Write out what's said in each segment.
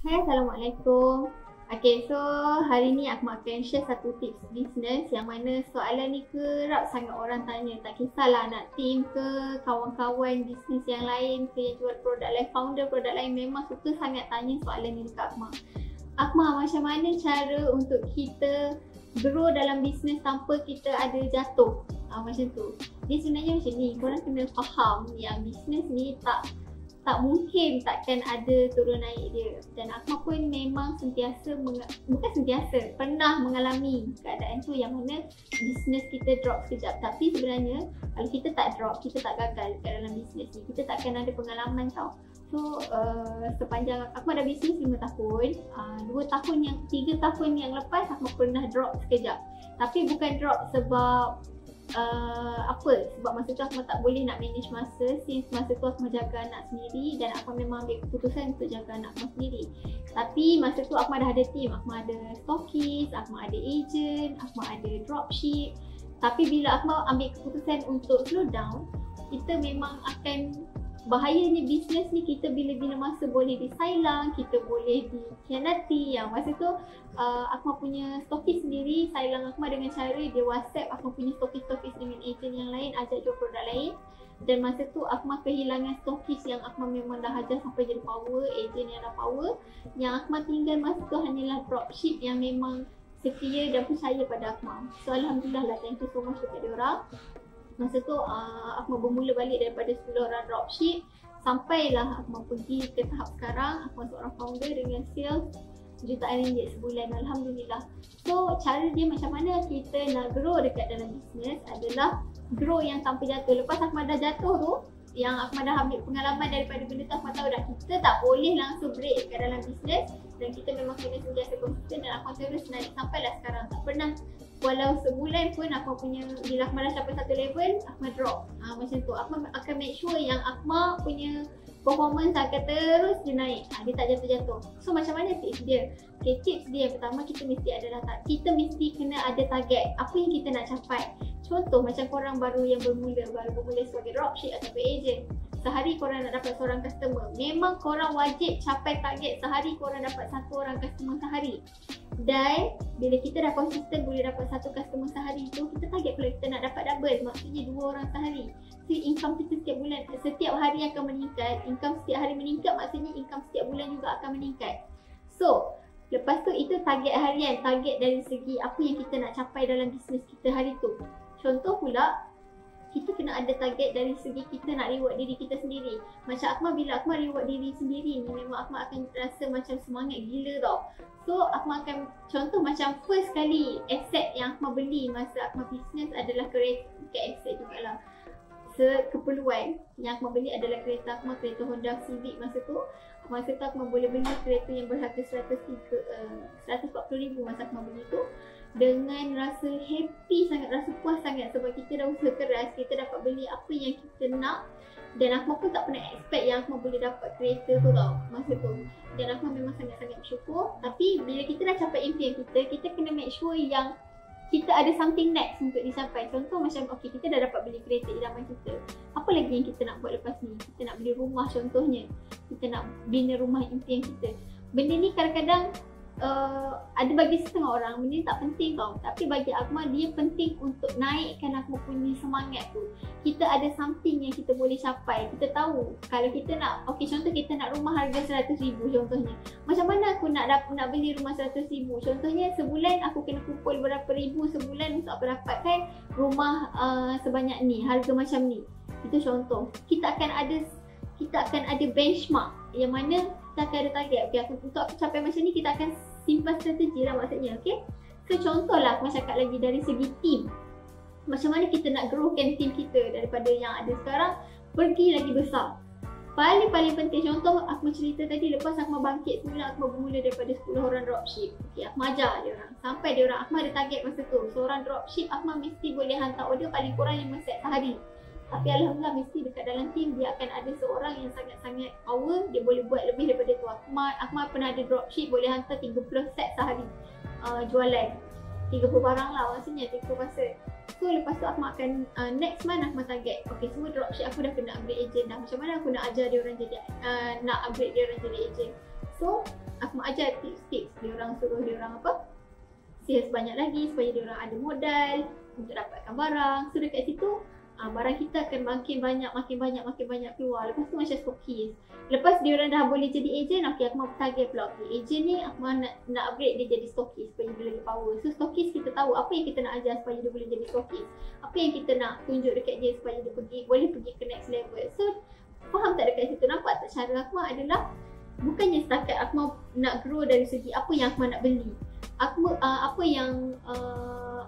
Hai, Assalamualaikum. Okay, so hari ni aku akan share satu tips bisnes yang mana soalan ni kerap sangat orang tanya. Tak kisahlah nak team ke, kawan-kawan bisnes yang lain ke yang jual produk lain, founder produk lain memang suka sangat tanya soalan ni dekat Akmal. Akmal, macam mana cara untuk kita grow dalam bisnes tanpa kita ada jatuh? Macam tu. Dia sebenarnya macam ni, korang kena faham yang bisnes ni tak mungkin takkan ada turun naik dia. Dan Akmal pun memang pernah mengalami keadaan tu yang mana bisnes kita drop sekejap. Tapi sebenarnya kalau kita tak drop, kita tak gagal kat dalam bisnes ni, kita takkan ada pengalaman tau. So sepanjang Akmal dah bisnes 5 tahun, 3 tahun yang lepas Akmal pernah drop sekejap. Tapi bukan drop sebab sebab masa tu Akmal tak boleh nak manage masa, since masa tu Akmal jaga anak sendiri dan Akmal memang ambil keputusan untuk jaga anak Akmal sendiri. Tapi masa tu Akmal dah ada team, Akmal ada stockist, Akmal ada agent, Akmal ada dropship. Tapi bila Akmal ambil keputusan untuk slow down, kita memang akan bahayanya bisnes ni, kita bila-bila masa boleh disailang, kita boleh dikhianati. Yang masa tu Akmal punya stokis sendiri sailang Akmal dengan cara dia WhatsApp Akmal punya stokis dengan ejen yang lain, ajak jual produk lain. Dan masa tu Akmal kehilangan stokis yang Akmal memang dah ajar sampai jadi power, ejen yang dah power. Yang Akmal tinggal masa tu hanyalah dropship yang memang setia dan percaya pada Akmal. So Alhamdulillah lah, thank you so much kepada diorang. Masa tu Akmal bermula balik daripada 10 orang dropship, sampailah Akmal pergi ke tahap sekarang Akmal seorang founder dengan sales jutaan ringgit sebulan. Alhamdulillah. So cara dia macam mana kita nak grow dekat dalam bisnes adalah grow yang tanpa jatuh. Lepas Akmal dah jatuh tu, yang Akmal dah ambil pengalaman daripada benda tu, Akmal tahu dah kita tak boleh langsung break dekat dalam bisnes dan kita memang kena sentiasa konsisten. Dan Akmal terus naik sampailah sekarang. Tak pernah, walau sebulan pun Akmal punya, bila Akmal dah sampai satu level, Akmal drop. Macam tu. Akmal akan make sure yang Akmal punya performance akan terus dia naik. Dia tak jatuh-jatuh. So macam mana tips dia? Okay, tips dia yang pertama, kita mesti kena ada target. Apa yang kita nak capai? Contoh macam korang baru bermula sebagai dropship ataupun agent. Sehari korang nak dapat seorang customer, memang korang wajib capai target sehari korang dapat 1 orang customer sehari. Dan bila kita dah konsisten boleh dapat 1 customer sehari tu, kita target kalau kita nak dapat double, maksudnya 2 orang sehari. So income kita setiap hari akan meningkat. Income setiap hari meningkat, maksudnya income setiap bulan juga akan meningkat. So lepas tu itu target harian, target dari segi apa yang kita nak capai dalam bisnes kita hari tu. Contoh pula, kita kena ada target dari segi kita nak reward diri kita sendiri. Macam Akmal, bila Akmal reward diri sendiri ni, memang Akmal akan rasa macam semangat gila tau. So Akmal akan, contoh macam first kali aset yang Akmal beli masa Akmal bisnes adalah kereta aset jugalah. Keperluan yang Akmal beli adalah kereta Akmal, kereta Honda Civic masa tu. Masa tu Akmal boleh beli kereta yang berharga 140,000 masa Akmal beli tu. Dengan rasa happy sangat, rasa puas sangat sebab kita dah usaha keras, kita dapat beli apa yang kita nak. Dan Akmal pun tak pernah expect yang Akmal boleh dapat kereta tu tau masa tu. Dan Akmal memang sangat-sangat bersyukur. Tapi bila kita dah capai impian kita kena make sure yang kita ada something next untuk dicapai. Contoh macam kita dah dapat beli kereta idaman kita. Apa lagi yang kita nak buat lepas ni? Kita nak beli rumah contohnya. Kita nak bina rumah impian kita. Benda ni kadang-kadang ada bagi setengah orang benda ni tak penting tau. Tapi bagi Akmal dia penting untuk naikkan Akmal punya semangat tu. Kita ada something yang kita boleh capai. Kita tahu kalau kita nak, contoh kita nak rumah harga 100,000 contohnya. Macam mana aku nak beli rumah 100,000? Contohnya sebulan aku kena kumpul berapa ribu sebulan untuk aku dapatkan rumah sebanyak ni, harga macam ni. Itu contoh. Kita akan ada benchmark yang mana kita akan ada target. Untuk aku capai macam ni, kita akan simpan strategi lah maksudnya. So contohlah aku cakap lagi dari segi team. Macam mana kita nak growkan team kita daripada yang ada sekarang pergi lagi besar. Paling penting, contoh aku cerita tadi, lepas aku bangkit semula, aku bermula daripada 10 orang dropship. Aku ajar dia orang sampai dia orang, aku ada target masa tu. Seorang dropship aku mesti boleh hantar order paling kurang 5 set sehari. Tapi Alhamdulillah mesti dekat dalam team dia akan ada seorang yang sangat-sangat power. Dia boleh buat lebih daripada tu. Akmal pernah ada dropship boleh hantar 30 set sehari jualan. 30 barang lah maksudnya, 30 pasal. So lepas tu Akmal akan next month Akmal target, semua dropship aku dah kena upgrade agent dah. Macam mana aku nak ajar dia orang jadi, nak upgrade dia orang jadi agent. So Akmal ajar tips-tips. Dia orang suruh dia orang apa? Sales banyak lagi supaya dia orang ada modal untuk dapatkan barang. So dekat situ barang kita akan makin banyak keluar. Lepas tu macam stokis. Lepas dia orang dah boleh jadi ejen, okey Akmal target pula. Okay, ejen ni Akmal nak upgrade dia jadi stokis supaya dia lagi power. So stokis kita tahu apa yang kita nak ajar supaya dia boleh jadi stokis. Apa yang kita nak tunjuk dekat dia supaya dia boleh pergi ke next level. So faham tak dekat situ? Nampak tak cara Akmal adalah bukannya setakat Akmal nak grow dari segi apa yang Akmal nak beli. Apa yang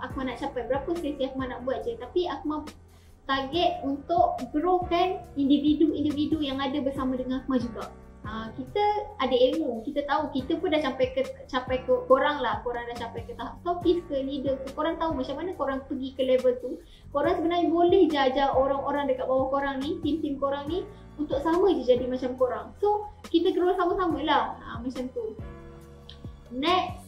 Akmal nak capai, berapa sesi Akmal nak buat je. Tapi Akmal target untuk growkan individu-individu yang ada bersama dengan Akmal juga. Kita ada ilmu, kita tahu, kita pun dah capai ke korang lah. Korang dah capai ke tahap stokis ke leader ke. Korang tahu macam mana korang pergi ke level tu. Korang sebenarnya boleh je ajar orang-orang dekat bawah korang ni, tim-tim korang ni untuk sama je jadi macam korang. So kita grow sama-sama lah, macam tu. Next,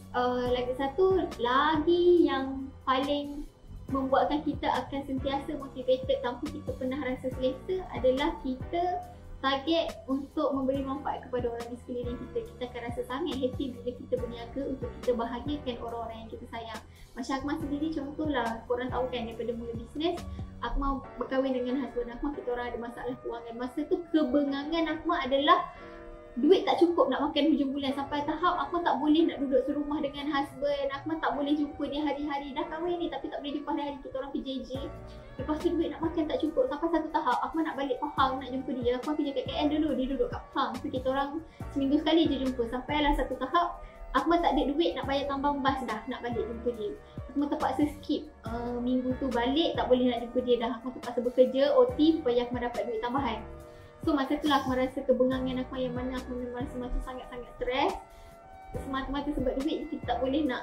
lagi satu lagi yang paling membuatkan kita akan sentiasa motivated tanpa kita pernah rasa selesa adalah kita target untuk memberi manfaat kepada orang di sekeliling kita. Kita akan rasa sangat happy bila kita berniaga untuk kita bahagiakan orang-orang yang kita sayang. Macam Akmal sendiri contohlah, korang tahu kan daripada mula bisnes, Akmal berkahwin dengan husband Akmal, kita orang ada masalah kewangan. Masa tu kebengangan Akmal adalah duit tak cukup nak makan hujung bulan, sampai tahap Akmal tak boleh nak duduk serumah dengan husband. Akmal tak boleh jumpa dia hari-hari. Dah kahwin ni tapi tak boleh jumpa hari-hari, kita orang PJJ. Lepas tu duit nak makan tak cukup, sampai satu tahap Akmal nak balik Pahang nak jumpa dia. Akmal kerja kat KL dulu, dia duduk kat Pahang. So kita orang seminggu sekali je jumpa. Sampailah satu tahap Akmal tak ada duit nak bayar tambang bas dah nak balik jumpa dia. Akmal terpaksa skip minggu tu balik, tak boleh nak jumpa dia dah. Akmal terpaksa bekerja OT supaya Akmal dapat duit tambahan. So masa tu lah Akmal rasa kebengangan Akmal, yang mana Akmal memang rasa macam sangat-sangat stres. Semata-mata sebab duit kita tak boleh nak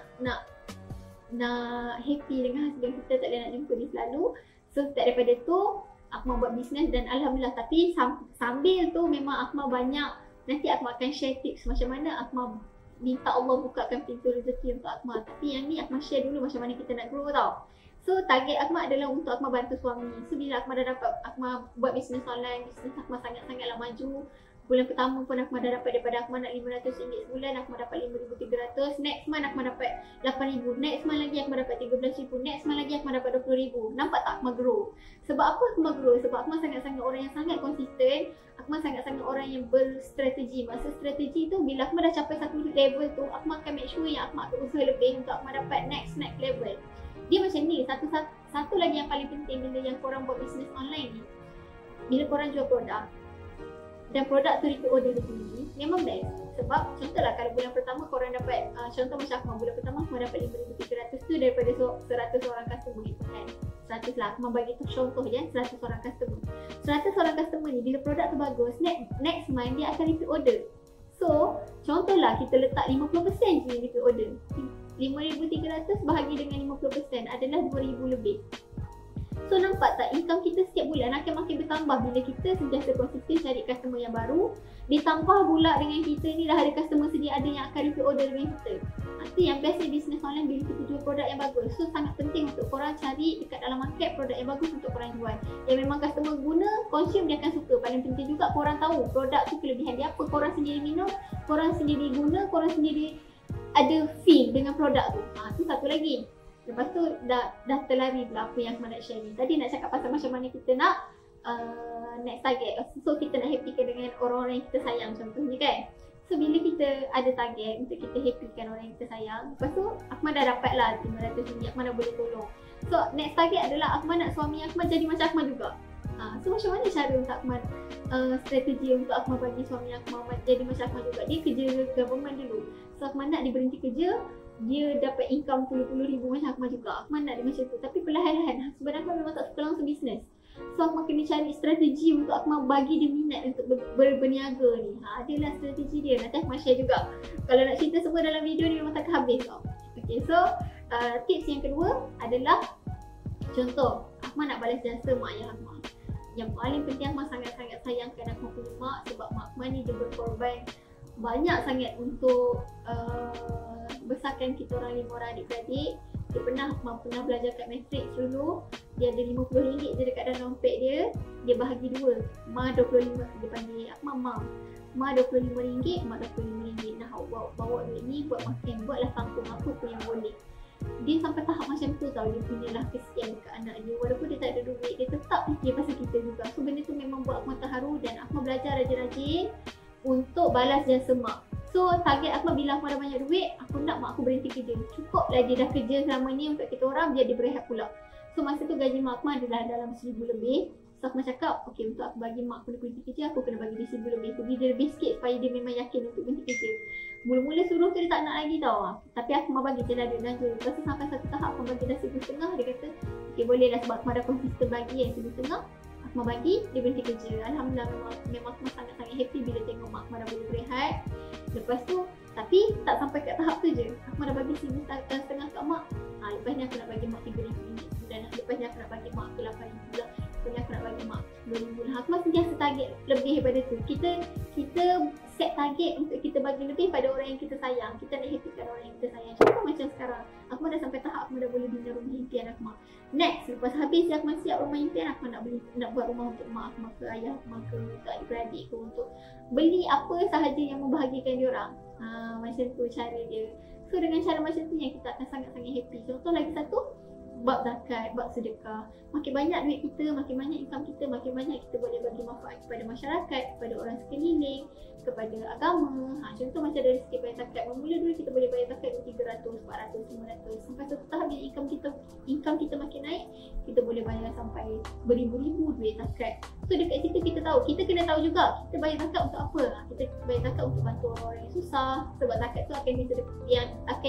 happy dengan husband kita, tak boleh nak jumpa dia selalu. So daripada tu Akmal buat bisnes dan Alhamdulillah. Tapi sambil tu memang Akmal banyak, nanti Akmal akan share tips macam mana Akmal minta Allah bukakan pintu rezeki untuk Akmal. Tapi yang ni Akmal share dulu macam mana kita nak grow tau. So target Akmal adalah untuk Akmal bantu suami. So bila Akmal dah dapat, Akmal buat bisnes online, bisnes Akmal sangat-sangatlah maju. Bulan pertama pun Akmal dah dapat, daripada Akmal nak RM500 sebulan, Akmal dapat RM5,300. Next month Akmal dapat RM8,000. Next month lagi Akmal dapat RM13,000. Next month lagi Akmal dapat RM20,000. Nampak tak Akmal grow? Sebab apa Akmal grow? Sebab Akmal sangat-sangat orang yang sangat konsisten. Akmal sangat-sangat orang yang berstrategi. Maksud strategi tu, bila Akmal dah capai satu level tu, Akmal akan make sure yang Akmal akan usaha lebih untuk Akmal dapat next level. Dia macam ni, satu lagi yang paling penting bila yang korang buat bisnes online ni, bila korang jual produk dan produk tu repeat order dia tinggi, memang best. Sebab contohlah kalau bulan pertama korang dapat, contoh macam Akmal, bulan pertama Akmal dapat RM5,300 tu daripada 100 orang customer gitu kan. 100 lah, Akmal bagi tu contoh je, 100 orang customer. 100 orang customer ni bila produk tu bagus, next month dia akan repeat order. So contohlah kita letak 50% je repeat order, RM5,300 bahagi dengan 50% adalah RM2,000 lebih. So nampak tak, income kita setiap bulan akan makin bertambah bila kita sentiasa konsisten cari customer yang baru. Ditambah pula dengan kita ni dah ada customer sedia ada yang akan repeat order dengan kita. Itu yang best bisnes online bila kita jual produk yang bagus. So sangat penting untuk korang cari dekat dalam market produk yang bagus untuk korang jual, yang memang customer guna, consume dia akan suka. Paling penting juga korang tahu produk tu kelebihan dia apa, korang sendiri minum, korang sendiri guna, korang sendiri ada feel dengan produk tu. Tu satu lagi. Lepas tu dah terlari pula apa yang Akmal nak share ni. Tadi nak cakap pasal macam mana kita nak next target. So kita nak happykan dengan orang-orang yang kita sayang contohnya kan. So bila kita ada target untuk kita happykan orang yang kita sayang, lepas tu Akmal dah dapat lah RM500, Akmal dah boleh tolong. So next target adalah Akmal nak suami Akmal jadi macam Akmal juga. So macam mana cara untuk Akmal, strategi untuk Akmal bagi suami Akmal jadi macam Akmal juga. Dia kerja government dulu. So Akmal nak dia berhenti kerja, dia dapat income RM10,000 macam Akmal juga. Akmal nak dia macam tu. Tapi perlahan-lahan sebenarnya Akmal memang tak suka langsung bisnes. So Akmal kena cari strategi untuk Akmal bagi dia minat untuk berniaga ni. Adalah strategi dia. Nanti Akmal share juga. Kalau nak cerita semua dalam video ni memang takkan habis tau. Okay, so tips yang kedua adalah, contoh Akmal nak balas jasa mak ayah Akmal. Yang paling penting, Akmal sangat-sangat sayangkan Akmal punya mak. Sebab mak Akmal ni dia berkorban banyak sangat untuk besarkan kita orang 5 orang adik-beradik. Dia pernah belajar kat Matrix dulu. Dia ada RM50 je dekat dalam dompet dia. Dia bahagi 2. Ma 25, dia panggil Akmal mam. mak RM25, mak RM25. Nah, bawa duit ni buat makan, buatlah kangkung apa pun yang boleh. Dia sampai tahap macam tu tau, dia punyalah kesian dekat anak dia. Walaupun dia tak ada duit, dia tetap fikir pasal kita juga. So benda tu memang buat Akmal terharu dan Akmal belajar rajin-rajin untuk balas jasa mak. So target Akmal bila Akmal dah banyak duit, aku nak mak aku berhenti kerja. Cukup lah dia dah kerja selama ni untuk kita orang, biar dia berehat pula. So masa tu gaji mak Akmal adalah dalam 1,000 lebih. So Akmal cakap, okay, untuk aku bagi mak aku berhenti kerja, aku kena bagi dia 1,000 lebih. Bagi dia lebih sikit supaya dia memang yakin untuk berhenti kerja. Mula-mula suruh tu dia tak nak lagi tau. Tapi aku mau bagi je lah duit je. Lepas tu sampai satu tahap aku bagi dah 1,500, dia kata okay boleh lah sebab aku dah konsisten bagi 1,500. Aku mau bagi, dia berhenti kerja. Alhamdulillah memang aku sangat-sangat happy bila tengok mak aku dah boleh berehat. Lepas tu, tapi tak sampai kat tahap tu je. Aku dah bagi 1,500 kat mak. Lepas ni aku nak bagi mak RM3,000 dan lepas ni aku nak bagi mak aku RM8,000 pula. Lepas ni aku nak bagi mak RM2,000 lah. Aku masih sentiasa target lebih daripada tu. Kita set target untuk kita bagi lebih pada orang yang kita sayang. Kita nak happykan orang yang kita sayang. Contoh macam sekarang, aku dah sampai tahap aku dah boleh bina rumah impian aku mak. Next, lepas habis aku masih siap rumah impian, aku nak buat rumah untuk mak aku, mak ke ayah aku, mak ke adik-beradik aku, untuk beli apa sahaja yang membahagiakan diorang. Macam tu cara dia. So dengan cara macam tu yang kita akan sangat-sangat happy. Contoh lagi satu, bab zakat, bab sedekah. Makin banyak duit kita, makin banyak income kita, makin banyak kita boleh bagi manfaat kepada masyarakat, kepada orang sekeliling, kepada agama. Contoh macam dari segi bayar zakat, bermula dulu kita boleh bayar zakat RM300, RM400, RM500. Sampai satu tahap bila income kita makin naik, kita boleh bayar sampai beribu-ribu duit zakat. So dekat situ kita tahu, kita kena tahu juga kita bayar zakat untuk apa. Kita bayar zakat untuk bantu orang-orang yang susah, sebab zakat tu akan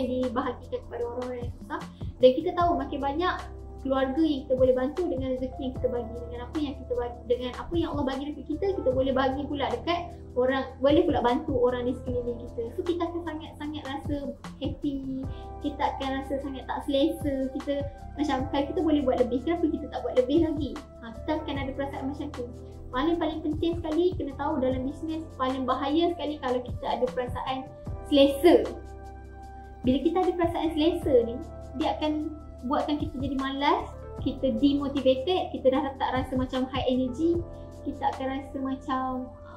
dibahagikan kepada orang-orang yang susah. Dan kita tahu makin banyak keluarga yang kita boleh bantu dengan rezeki yang kita bagi, dengan apa yang kita bagi, dengan apa yang Allah bagi dekat kita boleh bagi pula dekat orang, boleh pula bantu orang di sekeliling kita. So kita akan sangat-sangat rasa happy, kita akan rasa sangat tak selesa. Kita macam kalau kita boleh buat lebih, kenapa kita tak buat lebih lagi? Kita akan ada perasaan macam tu. Paling penting sekali kena tahu dalam bisnes, paling bahaya sekali kalau kita ada perasaan selesa. Bila kita ada perasaan selesa ni, dia akan buatkan kita jadi malas, kita demotivated, kita dah tak rasa macam high energy, kita akan rasa macam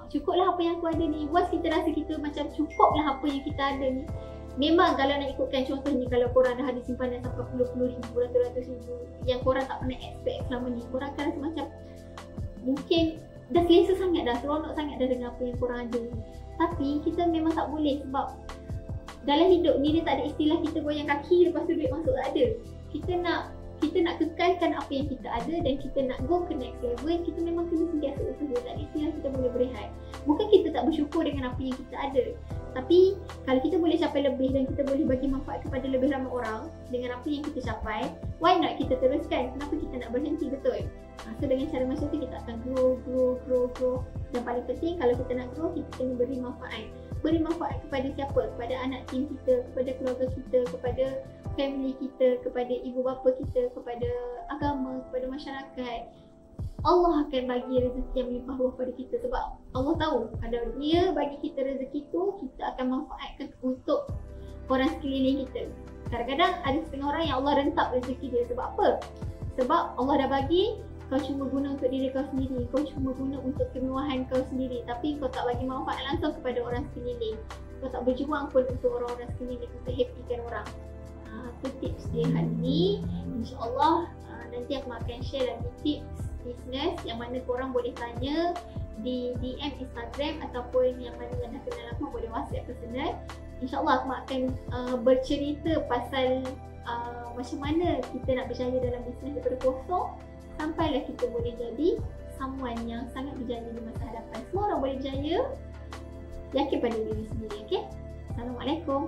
cukuplah apa yang aku ada ni. Once kita rasa kita macam cukuplah apa yang kita ada ni, memang kalau nak ikutkan contoh ni, kalau korang dah ada simpanan sampai puluh-puluh ribu, ratus-ratus ribu yang korang tak pernah expect selama ni, korang akan rasa macam mungkin dah selesa sangat dah, seronok sangat dah dengan apa yang korang ada. Tapi kita memang tak boleh, sebab dalam hidup ni dia tak ada istilah kita goyang kaki lepas tu duit masuk, tak ada. Kita nak kekalkan apa yang kita ada dan kita nak go ke next level, kita memang kena sentiasa usaha. Tak ada istilah kita boleh berehat. Bukan kita tak bersyukur dengan apa yang kita ada, tapi kalau kita boleh capai lebih dan kita boleh bagi manfaat kepada lebih ramai orang dengan apa yang kita capai, why not kita teruskan? Kenapa kita nak berhenti, betul? So dengan cara macam tu kita akan grow. Dan paling penting kalau kita nak grow, kita kena beri manfaat. Beri manfaat kepada siapa? Kepada anak tim kita, kepada keluarga kita, kepada family kita, kepada ibu bapa kita, kepada agama, kepada masyarakat. Allah akan bagi rezeki yang melimpah ruah pada kita, sebab Allah tahu kalau dia bagi kita rezeki tu, kita akan manfaatkan untuk orang sekeliling kita. Kadang-kadang ada setengah orang yang Allah rentak rezeki dia. Sebab apa? Sebab Allah dah bagi, kau cuma guna untuk diri kau sendiri, kau cuma guna untuk kemewahan kau sendiri, tapi kau tak bagi manfaat langsung kepada orang sekeliling. Kau tak berjuang pun untuk orang-orang sekeliling, untuk happykan orang. Itu tips dia hari ni. InsyaAllah nanti aku akan share lagi tips bisnes yang mana korang boleh tanya di DM Instagram, ataupun yang mana yang dah kenal aku boleh WhatsApp personal. InsyaAllah aku akan bercerita pasal macam mana kita nak berjaya dalam bisnes daripada kosong sampailah kita boleh jadi someone yang sangat berjaya di masa hadapan. Semua orang boleh berjaya, yakin pada diri sendiri. Okay? Assalamualaikum.